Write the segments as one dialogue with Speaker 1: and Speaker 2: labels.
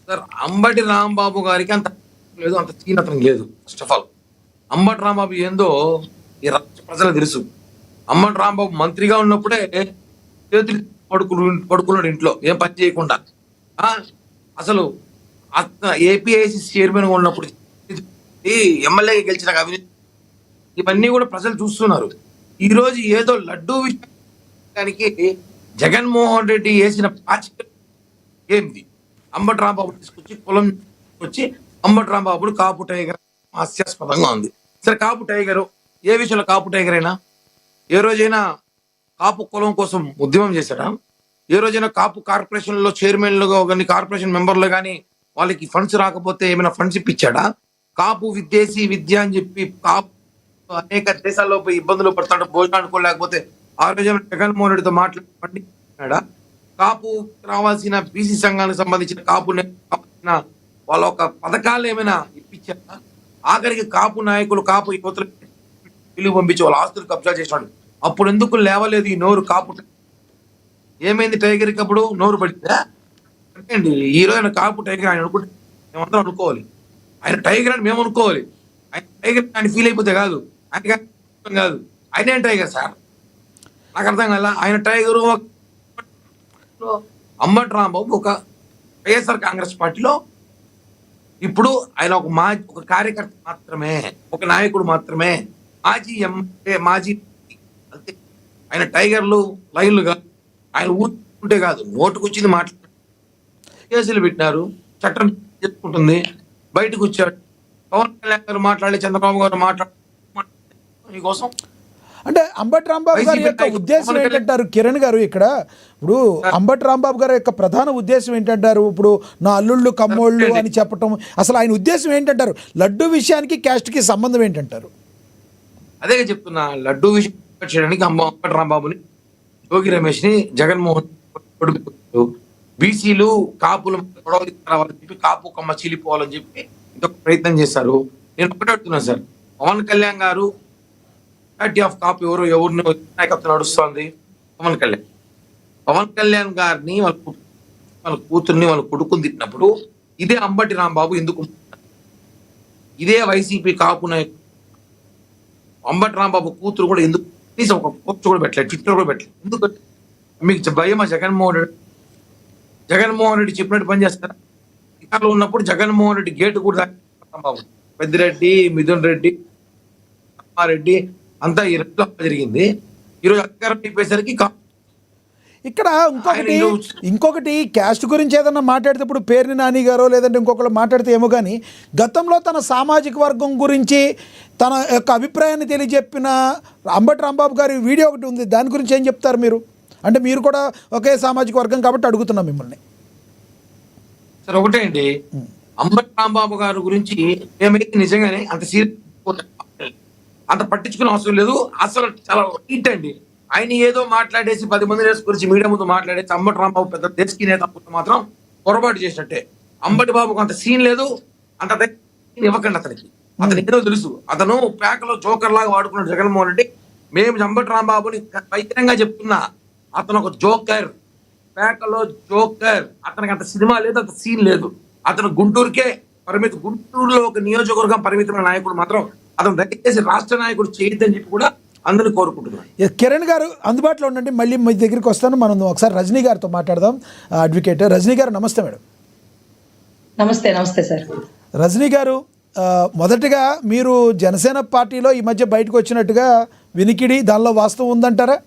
Speaker 1: Sir Ambati Rambabu గారికి అంత లేదు, అంత చీనతనం లేదు. First of all Ambati Rambabu ఏందో ఈ రాష్ట్ర ప్రజలకు తెలుసు. అంబటి రాంబాబు మంత్రిగా ఉన్నప్పుడే చేతులు పడుకున్నాడు ఇంట్లో ఏం పని చేయకుండా. ఆ అసలు ఏపీఐసి చైర్మన్ గా ఉన్నప్పుడు ఎమ్మెల్యేగా గెలిచిన అవినీతి ఇవన్నీ కూడా ప్రజలు చూస్తున్నారు. ఈ రోజు ఏదో లడ్డూ విషయానికి జగన్మోహన్ రెడ్డి వేసిన పాచిక ఏంది? అంబటి రాంబాబు తీసుకొచ్చి కులం వచ్చి అంబటి రాంబాబుడు కాపు టైగర్ హాస్యాస్పదంగా ఉంది. సరే కాపు టైగర్ ఏ విషయంలో కాపు టైగర్ అయినా ఏ రోజైనా కాపు కులం కోసం ఉద్యమం చేశాడా? ఏ రోజైనా కాపు కార్పొరేషన్ లో చైర్మన్లు కానీ కార్పొరేషన్ మెంబర్లు కానీ వాళ్ళకి ఫండ్స్ రాకపోతే ఏమైనా ఫండ్స్ ఇప్పించాడా? కాపు విదేశీ విద్య అని చెప్పి కాపు అనేక దేశాల్లో పోయి ఇబ్బందులు పడతాడు, భోజనం అనుకోలేకపోతే ఆ రోజు జగన్మోహన్ రెడ్డితో మాట్లాడా? కాపు రావాల్సిన బీసీ సంఘానికి సంబంధించిన కాపు వాళ్ళ ఒక పథకాలు ఏమైనా ఇప్పించారా? ఆఖరికి కాపు నాయకులు కాపు యువతలు పిలుగు పంపించి వాళ్ళ ఆస్తులు కబ్జా చేసినాడు. అప్పుడు ఎందుకు లేవలేదు ఈ నోరు? కాపు ఏమైంది టైగర్కి? అప్పుడు నోరు పడిందా? అంటే అండి ఈ రోజు కాపు టైగర్ ఆయన అనుకుంటే మేమందరం అనుకోవాలి, ఆయన టైగర్ అని మేము అనుకోవాలి. ఆయన టైగర్ ఆయన ఫీల్ అయిపోతే కాదు, ఆయన కాదు, ఆయన ఏం టైగర్ సార్? నాకు అర్థం కాల. ఆయన టైగరు అంబటి రాంబాబు ఒక వైఎస్ఆర్ కాంగ్రెస్ పార్టీలో ఇప్పుడు ఆయన ఒక కార్యకర్త మాత్రమే, ఒక నాయకుడు మాత్రమే, మాజీ ఎమ్మెల్యే మాజీ అంతే. ఆయన టైగర్లు లైన్లు కాదు, ఆయన ఊరుకుంటే కాదు, నోటుకొచ్చింది మాట్లాడు. కేసులు పెట్టినారు, చట్టం చేసుకుంటుంది, బయటకు వచ్చాడు. పవన్ కళ్యాణ్ గారు మాట్లాడి, చంద్రబాబు గారు మాట్లాడి మీకోసం.
Speaker 2: అంటే అంబటి రాంబాబు గారి యొక్క ఉద్దేశం ఏంటంటారు కిరణ్ గారు? ఇక్కడ ఇప్పుడు అంబటి రాంబాబు గారి యొక్క ప్రధాన ఉద్దేశం ఏంటంటారు? ఇప్పుడు నా అల్లుళ్ళు కమ్మోళ్ళు అని చెప్పటం, అసలు ఆయన ఉద్దేశం ఏంటంటారు? లడ్డు విషయానికి క్యాస్ట్కి సంబంధం ఏంటంటారు?
Speaker 1: అదే చెప్తున్నా, లడ్డు విషయం చేయడానికి అంబటి రాంబాబుని, యోగి రమేష్ ని జగన్మోహన్ బీసీలు కాపులు గొడవ రావాలని చెప్పి కాపు కమ్మ చీలిపోవాలని చెప్పి ఇంకొక ప్రయత్నం చేశారు. నేను ఒకటే అడుగుతున్నాను సార్, పవన్ కళ్యాణ్ గారు పార్టీ ఆఫ్ కాపు ఎవరిని నాయకత్వం నడుస్తుంది? పవన్ కళ్యాణ్ గారిని వాళ్ళ కూతుర్ని వాళ్ళ కొడుకుని తిట్టినప్పుడు ఇదే అంబటి రాంబాబు ఎందుకు? ఇదే వైసీపీ కాపు నాయకుడు అంబటి రాంబాబు కూతురు కూడా ఎందుకు కనీసం ఒక పోస్ట్ కూడా పెట్టలేదు, ట్విట్టర్ కూడా పెట్టలేదు? ఎందుకు? మీకు భయమా? జగన్మోహన్ రెడ్డి చెప్పినట్టు పని చేస్తారా? అధికారంలో ఉన్నప్పుడు జగన్మోహన్ రెడ్డి గేటు కూడా బాబు పెద్దిరెడ్డి, మిథున్ రెడ్డి, రెడ్డి అంతా ఈ రెడ్లో జరిగింది. ఈరోజు అధికారం అయిపోయేసరికి
Speaker 2: ఇక్కడ ఇంకొకటి క్యాస్ట్ గురించి ఏదన్నా మాట్లాడితే ఇప్పుడు పేర్ని నాని గారో లేదంటే ఇంకొకరు మాట్లాడితే ఏమో, కానీ గతంలో తన సామాజిక వర్గం గురించి తన యొక్క అభిప్రాయాన్ని తెలియజెప్పిన అంబటి రాంబాబు గారి వీడియో ఒకటి ఉంది, దాని గురించి ఏం చెప్తారు మీరు? అంటే మీరు కూడా ఒకే సామాజిక వర్గం కాబట్టి అడుగుతున్నాం మిమ్మల్ని.
Speaker 1: సరే ఒకటే అండి, అంబటి రాంబాబు గారి గురించి ఏమైతే నిజంగానే అంత సీరియస్ అంత పట్టించుకునే అవసరం లేదు. అసలు చాలా రైట్ అండి. ఆయన ఏదో మాట్లాడేసి 10 మంది గురించి మీడియా ముందు మాట్లాడేసి అంబటి రాంబాబు పెద్ద దేశకి నేత మాత్రం పొరపాటు చేసినట్టే. అంబటి బాబుకు అంత సీన్ లేదు, అంత ఇవ్వకండి అతనికి. అతనికి ఏదో తెలుసు, అతను పేకలో జోకర్ లాగా వాడుకున్నాడు జగన్మోహన్ రెడ్డి. మేము అంబటి రాంబాబుని బహిరంగంగా చెప్తున్నా, అతను ఒక జోకర్, పేకలో జోకర్. అతనికి అంత సినిమా లేదు, అంత సీన్ లేదు. అతను గుంటూరుకే పరిమితి, గుంటూరులో ఒక నియోజకవర్గం పరిమితమైన నాయకుడు మాత్రం అతను దయచేసి రాష్ట్ర నాయకుడు చేయొద్దని చెప్పి కూడా అందరినీ కోరుకుంటున్నాను.
Speaker 2: కిరణ్ గారు అందుబాటులో ఉండండి, మళ్ళీ మీ దగ్గరికి వస్తాను. మనం ఒకసారి రజనీ గారితో మాట్లాడదాం. అడ్వకేట్ రజనీ గారు, నమస్తే మేడం.
Speaker 3: నమస్తే. నమస్తే సార్.
Speaker 2: రజనీ గారు, మొదటిగా మీరు జనసేన పార్టీలో ఈ మధ్య బయటకు వచ్చినట్టుగా వినికిడి, దానిలో వాస్తవం ఉందంటారా?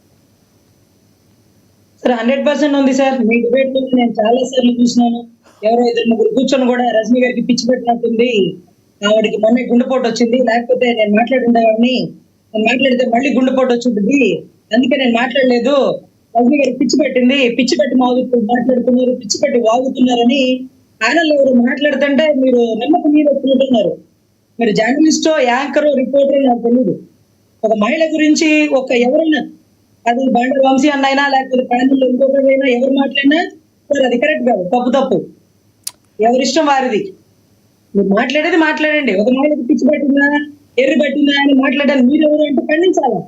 Speaker 3: సార్ 100% ఉంది సార్. మీ డిబేట్ నేను చాలా సార్లు చూసినాను. ఎవరో 2-3 కూర్చొని కూడా రజనీ గారికి పిచ్చి పెట్టినట్టుంది, ఆవిడకి మొన్న గుండెపోటు వచ్చింది, లేకపోతే నేను మాట్లాడుండేవాడిని, నేను మాట్లాడితే మళ్ళీ గుండెపోటు వచ్చింది, అందుకే నేను మాట్లాడలేదు, రజనీ గారికి పిచ్చి పెట్టింది, పిచ్చి పెట్టి మాట్లాడుతున్నారు, పిచ్చి పెట్టి వాగుతున్నారని ప్యానల్ ఎవరు మాట్లాడుతుంటే మీరు నమ్మకం మీద కూర్చున్నారు. మీరు జర్నలిస్టో, యాంకరో, రిపోర్టరో నాకు తెలియదు. ఒక మహిళ గురించి ఒక ఎవరన్నా, అది బండ వంశీ అన్నైనా లేకపోతే ప్యానల్ ఇంకొకరైనా ఎవరు మాట్లాడినా సార్ అది కరెక్ట్ కాదు, తప్పు. ఎవరిష్టం వారిది. మీరు మాట్లాడేది మాట్లాడండి. ఒక మహిళకి పిచ్చి పెట్టిందా, ఎర్రి పెట్టిందా అని మాట్లాడాలి. మీరు ఎవరు అంటే ఖండించాలా?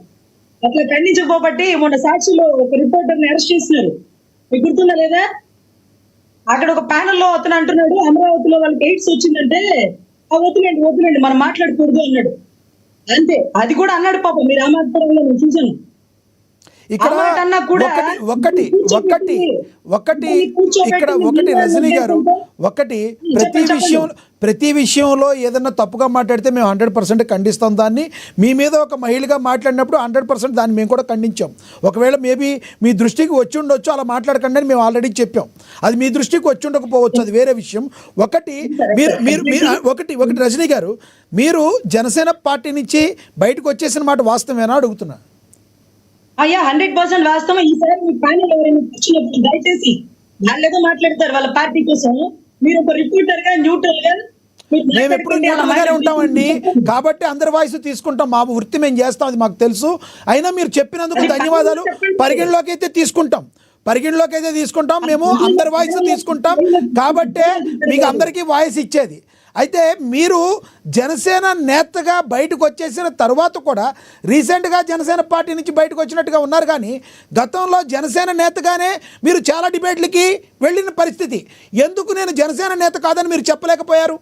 Speaker 3: అట్లా ఖండించకపోబట్టి మొన్న సాక్షిలో ఒక రిపోర్టర్ని అరెస్ట్ చేస్తున్నారు, మీకు గుర్తుందా లేదా? అక్కడ ఒక ప్యానెల్ లో అతను అంటున్నాడు అమరావతిలో వాళ్ళకి ఎయిడ్స్ వచ్చిందంటే వద్దులేండి మనం మాట్లాడకూడదు అన్నాడు. అంతే, అది కూడా అన్నాడు పాపం. మీరు ఆ మాట్లాడంలో నేను చూసాను.
Speaker 2: ఇక్కడ ఒకటి ఇక్కడ ఒకటి రజనీ గారు, ఒకటి ప్రతి విషయంలో ఏదన్నా తప్పుగా మాట్లాడితే మేము 100% ఖండిస్తాం. దాన్ని మీ మీద ఒక మహిళగా మాట్లాడినప్పుడు 100% దాన్ని మేము కూడా ఖండించాం. ఒకవేళ మేబీ మీ దృష్టికి వచ్చి ఉండొచ్చు, అలా మాట్లాడకండి అని మేము ఆల్రెడీ చెప్పాం. అది మీ దృష్టికి వచ్చి ఉండకపోవచ్చు, అది వేరే విషయం. ఒకటి రజనీ గారు, మీరు జనసేన పార్టీ నుంచి బయటకు వచ్చేసిన మాట వాస్తవేనా అడుగుతున్నా?
Speaker 3: అయ్యా 100% వాస్తవం. ఈసారి మీ ప్యానెల్ ఎవరైనా కూర్చున్నప్పుడు దయచేసి వాళ్ళు ఏదో మాట్లాడతారు వాళ్ళ పార్టీ కోసం, మీరు ఒక రిపోర్టర్ గా న్యూట్రల్ గా
Speaker 2: మేము ఎప్పుడు న్యూట్రల్గానే ఉంటామండి, కాబట్టి అందరి వాయిస్ తీసుకుంటాం. మా వృత్తి మేము చేస్తాం, అది మాకు తెలుసు. అయినా మీరు చెప్పినందుకు ధన్యవాదాలు. పరిగణలోకి అయితే తీసుకుంటాం, మేము అందరి వాయిస్ తీసుకుంటాం. కాబట్టే మీకు అందరికీ వాయిస్ ఇచ్చేది. అయితే మీరు జనసేన నేతగా బయటకు వచ్చేసిన తర్వాత కూడా రీసెంట్గా జనసేన పార్టీ నుంచి బయటకు వచ్చినట్టుగా ఉన్నారు, కానీ గతంలో జనసేన నేతగానే మీరు చాలా డిబేట్లకి వెళ్ళిన పరిస్థితి. ఎందుకు నేను జనసేన నేత కాదని మీరు చెప్పలేకపోయారు?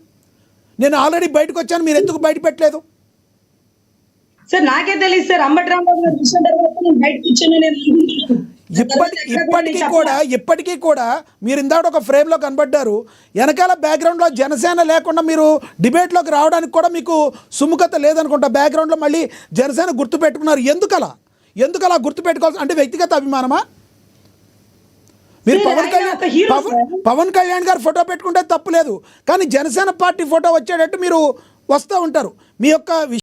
Speaker 2: నేను ఆల్రెడీ బయటకు వచ్చాను, మీరు ఎందుకు బయట పెట్టలేదు?
Speaker 3: సార్ నాకే తెలియదు సార్. అంబటి రాంబాబు గారు విషయం తర్వాత నేను బయటకు వచ్చాను. నేను
Speaker 2: ఇప్పటికీ కూడా మీరు ఇందాక ఒక ఫ్రేమ్లో కనబడ్డారు. వెనకాల బ్యాక్గ్రౌండ్లో జనసేన లేకుండా మీరు డిబేట్లోకి రావడానికి కూడా మీకు సుముఖత లేదనుకుంటా. బ్యాక్గ్రౌండ్లో మళ్ళీ జనసేన గుర్తు పెట్టుకున్నారు. ఎందుకలా గుర్తు పెట్టుకోవాల్సి, అంటే వ్యక్తిగత అభిమానమా? మీరు పవన్ కళ్యాణ్ గారు ఫోటో పెట్టుకుంటే తప్పు లేదు, కానీ జనసేన పార్టీ ఫోటో వచ్చేటట్టు మీరు వస్తూ ఉంటారు. మీ యొక్క